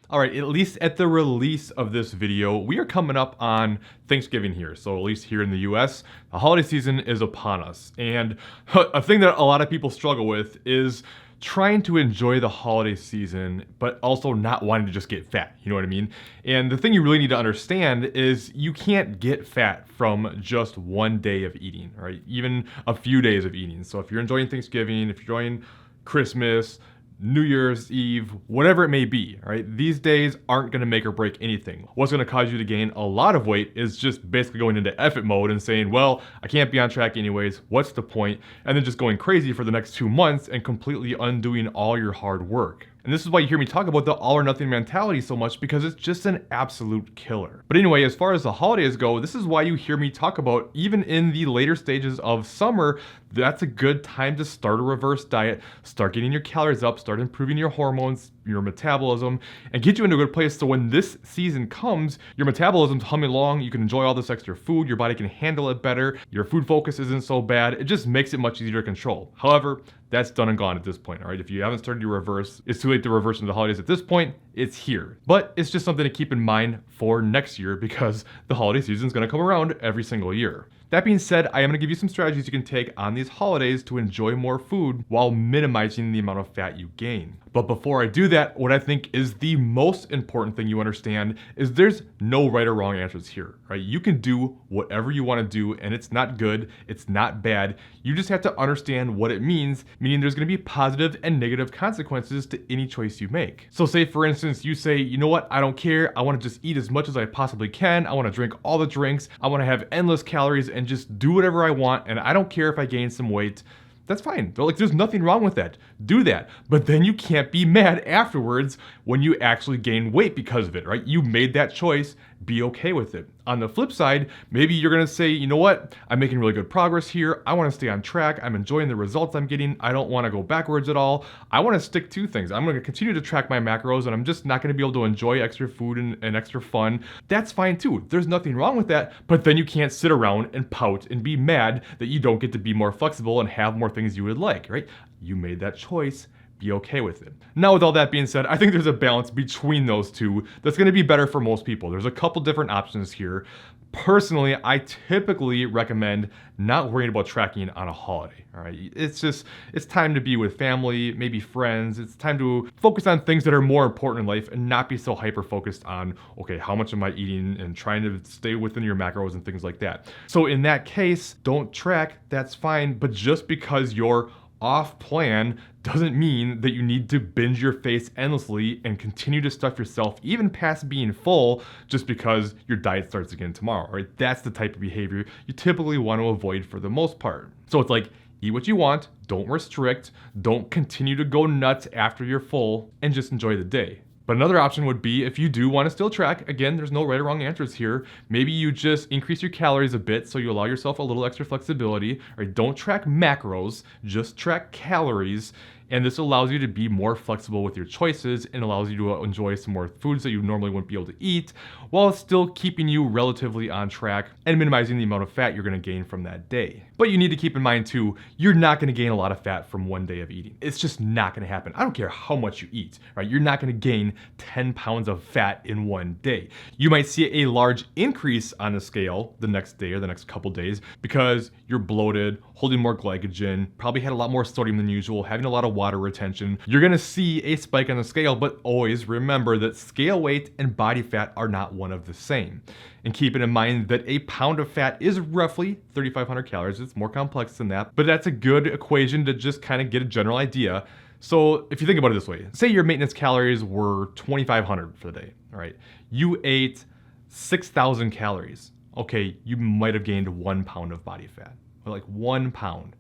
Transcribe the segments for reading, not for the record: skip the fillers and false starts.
All right, at least at the release of this video, we are coming up on Thanksgiving here. So at least here in the US, the holiday season is upon us. And a thing that a lot of people struggle with is trying to enjoy the holiday season, but also not wanting to just get fat. You know what I mean? And the thing you really need to understand is you can't get fat from just one day of eating, right? Even a few days of eating. So if you're enjoying Thanksgiving, if you're enjoying Christmas, New Year's Eve, whatever it may be, right? These days aren't gonna make or break anything. What's gonna cause you to gain a lot of weight is just basically going into effort mode and saying, well, I can't be on track anyways, what's the point? And then just going crazy for the next 2 months and completely undoing all your hard work. And this is why you hear me talk about the all or nothing mentality so much, because it's just an absolute killer. But anyway, as far as the holidays go, this is why you hear me talk about, even in the later stages of summer, that's a good time to start a reverse diet, start getting your calories up, start improving your hormones, your metabolism, and get you into a good place so when this season comes, your metabolism's humming along, you can enjoy all this extra food, your body can handle it better, your food focus isn't so bad, it just makes it much easier to control. However, that's done and gone at this point, all right? If you haven't started your reverse, it's too late to reverse into the holidays at this point, it's here. But it's just something to keep in mind for next year because the holiday season is gonna come around every single year. That being said, I am gonna give you some strategies you can take on these holidays to enjoy more food while minimizing the amount of fat you gain. But before I do that, what I think is the most important thing you understand is there's no right or wrong answers here, right? You can do whatever you wanna do and it's not good, it's not bad. You just have to understand what it means, meaning there's gonna be positive and negative consequences to any choice you make. So say for instance, you say, you know what, I don't care, I wanna just eat as much as I possibly can, I wanna drink all the drinks, I wanna have endless calories and just do whatever I want, and I don't care if I gain some weight. That's fine. They're like, there's nothing wrong with that. Do that. But then you can't be mad afterwards when you actually gain weight because of it, right? You made that choice. Be okay with it. On the flip side, maybe you're gonna say, you know what? I'm making really good progress here. I wanna stay on track. I'm enjoying the results I'm getting. I don't wanna go backwards at all. I wanna stick to things. I'm gonna continue to track my macros and I'm just not gonna be able to enjoy extra food and extra fun. That's fine too. There's nothing wrong with that. But then you can't sit around and pout and be mad that you don't get to be more flexible and have more things you would like, right? You made that choice. Be okay with it. Now, with all that being said, I think there's a balance between those two that's gonna be better for most people. There's a couple different options here. Personally, I typically recommend not worrying about tracking on a holiday, all right? It's time to be with family, maybe friends. It's time to focus on things that are more important in life and not be so hyper-focused on, okay, how much am I eating and trying to stay within your macros and things like that. So in that case, don't track, that's fine, but just because you're off plan doesn't mean that you need to binge your face endlessly and continue to stuff yourself even past being full just because your diet starts again tomorrow, right? That's the type of behavior you typically want to avoid for the most part. So it's like, eat what you want, don't restrict, don't continue to go nuts after you're full, and just enjoy the day. But another option would be if you do want to still track, again, there's no right or wrong answers here. Maybe you just increase your calories a bit so you allow yourself a little extra flexibility, right? Don't track macros, just track calories. And this allows you to be more flexible with your choices and allows you to enjoy some more foods that you normally wouldn't be able to eat while still keeping you relatively on track and minimizing the amount of fat you're gonna gain from that day. But you need to keep in mind too, you're not gonna gain a lot of fat from one day of eating. It's just not gonna happen. I don't care how much you eat, right? You're not gonna gain 10 pounds of fat in one day. You might see a large increase on the scale the next day or the next couple days because you're bloated, holding more glycogen, probably had a lot more sodium than usual, having a lot of water retention. You're gonna see a spike on the scale, but always remember that scale weight and body fat are not one of the same. And keeping in mind that a pound of fat is roughly 3,500 calories. It's more complex than that, but that's a good equation to just kind of get a general idea. So if you think about it this way, say your maintenance calories were 2,500 for the day, all right? You ate 6,000 calories. Okay, you might have gained 1 pound of body fat, or like 1 pound.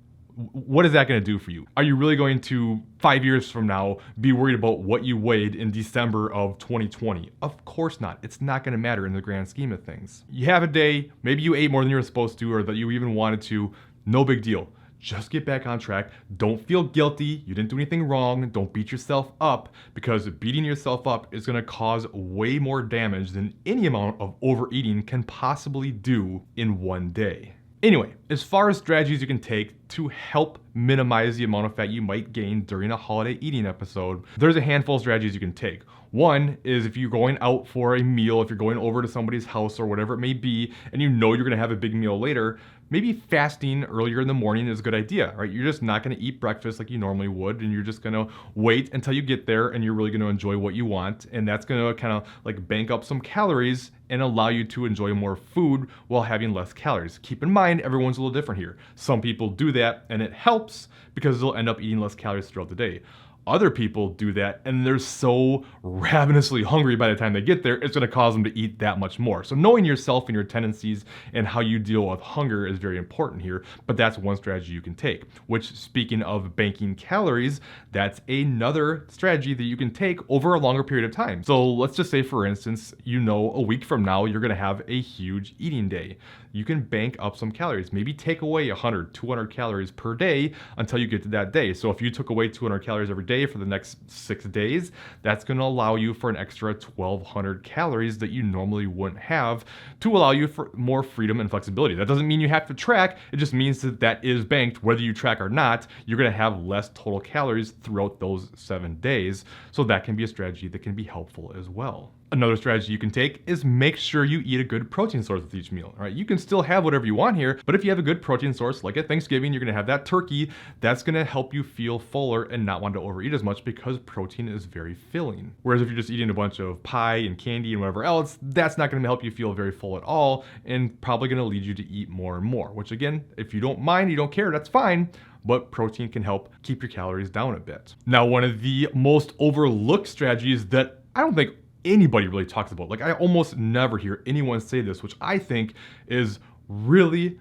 What is that going to do for you? Are you really going to, 5 years from now, be worried about what you weighed in December of 2020? Of course not. It's not going to matter in the grand scheme of things. You have a day, maybe you ate more than you were supposed to or that you even wanted to, no big deal. Just get back on track. Don't feel guilty. You didn't do anything wrong. Don't beat yourself up because beating yourself up is going to cause way more damage than any amount of overeating can possibly do in one day. Anyway, as far as strategies you can take to help minimize the amount of fat you might gain during a holiday eating episode, there's a handful of strategies you can take. One is if you're going out for a meal, if you're going over to somebody's house or whatever it may be, and you know you're gonna have a big meal later, maybe fasting earlier in the morning is a good idea, right? You're just not gonna eat breakfast like you normally would, and you're just gonna wait until you get there and you're really gonna enjoy what you want. And that's gonna kind of like bank up some calories and allow you to enjoy more food while having less calories. Keep in mind, everyone's a little different here. Some people do that and it helps because they'll end up eating less calories throughout the day. Other people do that and they're so ravenously hungry by the time they get there, it's gonna cause them to eat that much more. So knowing yourself and your tendencies and how you deal with hunger is very important here, but that's one strategy you can take. Which, speaking of banking calories, that's another strategy that you can take over a longer period of time. So let's just say, for instance, you know a week from now you're gonna have a huge eating day. You can bank up some calories. Maybe take away 100, 200 calories per day until you get to that day. So if you took away 200 calories every day for the next 6 days, that's going to allow you for an extra 1,200 calories that you normally wouldn't have, to allow you for more freedom and flexibility. That doesn't mean you have to track. It just means that that is banked. Whether you track or not, you're going to have less total calories throughout those 7 days. So that can be a strategy that can be helpful as well. Another strategy you can take is make sure you eat a good protein source with each meal. All right, you can still have whatever you want here, but if you have a good protein source, like at Thanksgiving, you're gonna have that turkey, that's gonna help you feel fuller and not want to overeat as much because protein is very filling. Whereas if you're just eating a bunch of pie and candy and whatever else, that's not gonna help you feel very full at all and probably gonna lead you to eat more and more, which again, if you don't mind, you don't care, that's fine. But protein can help keep your calories down a bit. Now, one of the most overlooked strategies that I don't think anybody really talks about, like I almost never hear anyone say this, which I think is really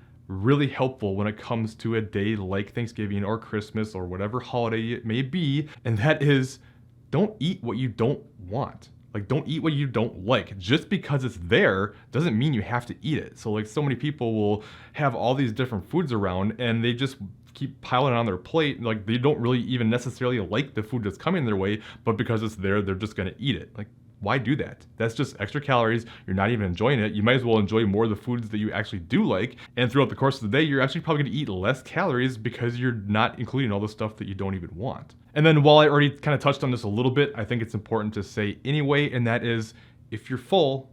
helpful when it comes to a day like Thanksgiving or Christmas or whatever holiday it may be, and that is, don't eat what you don't want. Like, don't eat what you don't like. Just because it's there doesn't mean you have to eat it. So like, so many people will have all these different foods around and they just keep piling it on their plate. Like, they don't really even necessarily like the food that's coming their way, but because it's there, they're just gonna eat it. Like, why do that? That's just extra calories. You're not even enjoying it. You might as well enjoy more of the foods that you actually do like. And throughout the course of the day, you're actually probably gonna eat less calories because you're not including all the stuff that you don't even want. And then while I already kind of touched on this a little bit, I think it's important to say anyway, and that is, if you're full,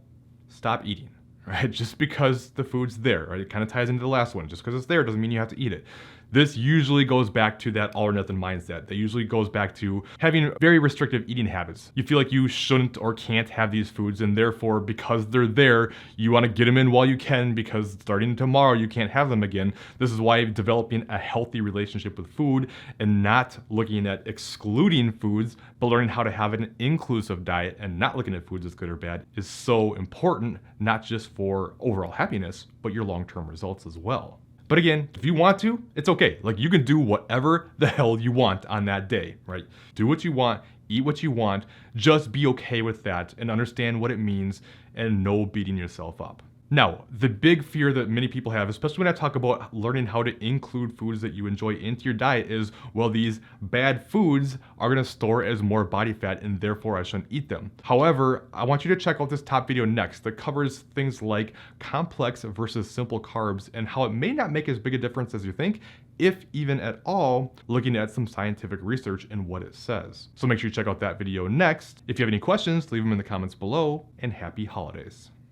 stop eating, right? Just because the food's there, right? It kind of ties into the last one. Just because it's there doesn't mean you have to eat it. This usually goes back to that all or nothing mindset. That usually goes back to having very restrictive eating habits. You feel like you shouldn't or can't have these foods, and therefore, because they're there, you want to get them in while you can, because starting tomorrow, you can't have them again. This is why developing a healthy relationship with food and not looking at excluding foods, but learning how to have an inclusive diet and not looking at foods as good or bad is so important, not just for overall happiness, but your long-term results as well. But again, if you want to, it's okay. Like, you can do whatever the hell you want on that day, right? Do what you want, eat what you want, just be okay with that and understand what it means and no beating yourself up. Now, the big fear that many people have, especially when I talk about learning how to include foods that you enjoy into your diet, is, well, these bad foods are gonna store as more body fat and therefore I shouldn't eat them. However, I want you to check out this top video next that covers things like complex versus simple carbs and how it may not make as big a difference as you think, if even at all, looking at some scientific research and what it says. So make sure you check out that video next. If you have any questions, leave them in the comments below, and happy holidays.